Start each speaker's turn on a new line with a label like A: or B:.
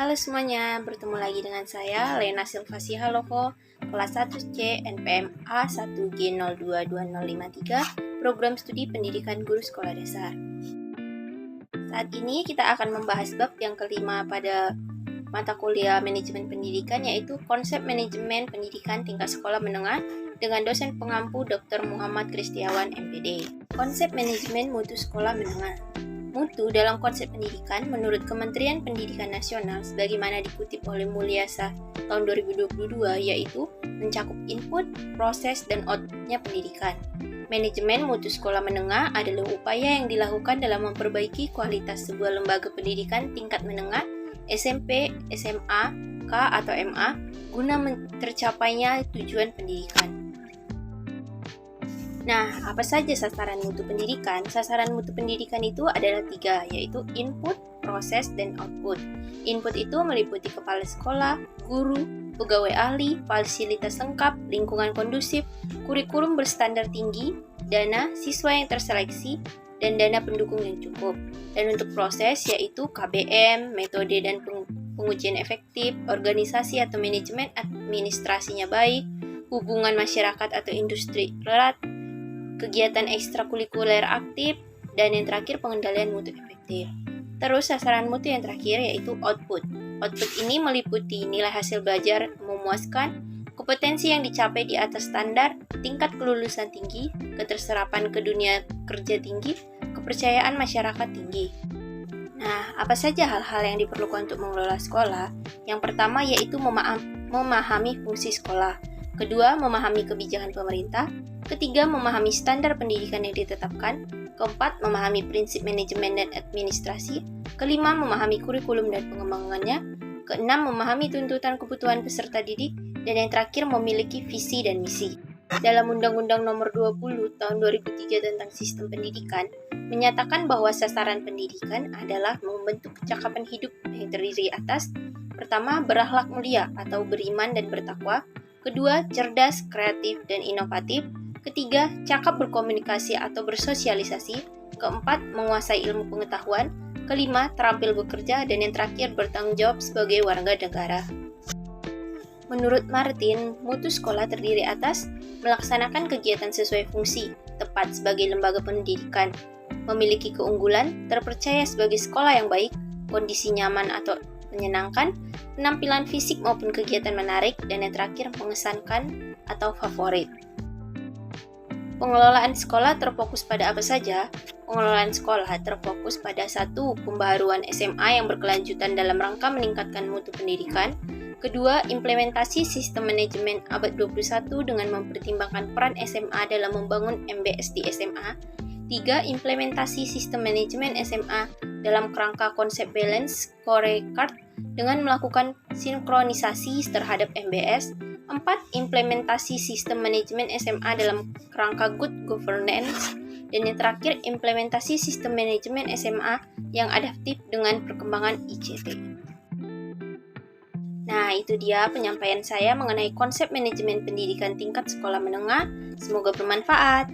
A: Halo semuanya, bertemu lagi dengan saya Lena Silvasi Haloko, kelas 1C NPM A1G022053, Program Studi Pendidikan Guru Sekolah Dasar. Saat ini kita akan membahas bab yang kelima pada mata kuliah Manajemen Pendidikan, yaitu Konsep Manajemen Pendidikan Tingkat Sekolah Menengah dengan dosen pengampu Dr. Muhammad Kristiawan MPD. Konsep Manajemen Mutu Sekolah Menengah. Mutu dalam konsep pendidikan menurut Kementerian Pendidikan Nasional sebagaimana dikutip oleh Mulyasa tahun 2022, yaitu mencakup input, proses, dan outputnya pendidikan. Manajemen mutu sekolah menengah adalah upaya yang dilakukan dalam memperbaiki kualitas sebuah lembaga pendidikan tingkat menengah, SMP, SMA, K, atau MA, guna tercapainya tujuan pendidikan. Nah, apa saja sasaran mutu pendidikan? Sasaran mutu pendidikan itu adalah 3, yaitu input, proses, dan output. Input itu meliputi kepala sekolah, guru, pegawai ahli, fasilitas lengkap, lingkungan kondusif, kurikulum berstandar tinggi, dana, siswa yang terseleksi, dan dana pendukung yang cukup. Dan untuk proses yaitu KBM, metode dan pengujian efektif, organisasi atau manajemen administrasinya baik, hubungan masyarakat atau industri erat, kegiatan ekstrakurikuler aktif, dan yang terakhir pengendalian mutu efektif. Terus sasaran mutu yang terakhir yaitu output. Output ini meliputi nilai hasil belajar memuaskan, kompetensi yang dicapai di atas standar, tingkat kelulusan tinggi, keterserapan ke dunia kerja tinggi, kepercayaan masyarakat tinggi. Nah, apa saja hal-hal yang diperlukan untuk mengelola sekolah? Yang pertama yaitu memahami fungsi sekolah. Kedua, memahami kebijakan pemerintah. Ketiga, memahami standar pendidikan yang ditetapkan. Keempat, memahami prinsip manajemen dan administrasi. Kelima, memahami kurikulum dan pengembangannya. Keenam, memahami tuntutan kebutuhan peserta didik. Dan yang terakhir, memiliki visi dan misi. Dalam Undang-Undang Nomor 20 Tahun 2003 tentang Sistem Pendidikan, menyatakan bahwa sasaran pendidikan adalah membentuk kecakapan hidup yang terdiri atas: pertama, berakhlak mulia atau beriman dan bertakwa. Kedua, cerdas, kreatif, dan inovatif. Ketiga, cakap berkomunikasi atau bersosialisasi. Keempat, menguasai ilmu pengetahuan. Kelima, terampil bekerja. Dan yang terakhir, bertanggung jawab sebagai warga negara. Menurut Martin, mutu sekolah terdiri atas melaksanakan kegiatan sesuai fungsi, tepat sebagai lembaga pendidikan, memiliki keunggulan, terpercaya sebagai sekolah yang baik, kondisi nyaman atau menyenangkan, penampilan fisik maupun kegiatan menarik, dan yang terakhir mengesankan atau favorit. Pengelolaan sekolah terfokus pada apa saja? Pengelolaan sekolah terfokus pada 1. Pembaharuan SMA yang berkelanjutan dalam rangka meningkatkan mutu pendidikan. Kedua, implementasi sistem manajemen abad 21 dengan mempertimbangkan peran SMA dalam membangun MBS di SMA. 3. Implementasi sistem manajemen SMA dalam kerangka konsep balance scorecard dengan melakukan sinkronisasi terhadap MBS. 4. Implementasi sistem manajemen SMA dalam kerangka good governance. Dan yang terakhir, implementasi sistem manajemen SMA yang adaptif dengan perkembangan ICT. Nah, itu dia penyampaian saya mengenai konsep manajemen pendidikan tingkat sekolah menengah. Semoga bermanfaat.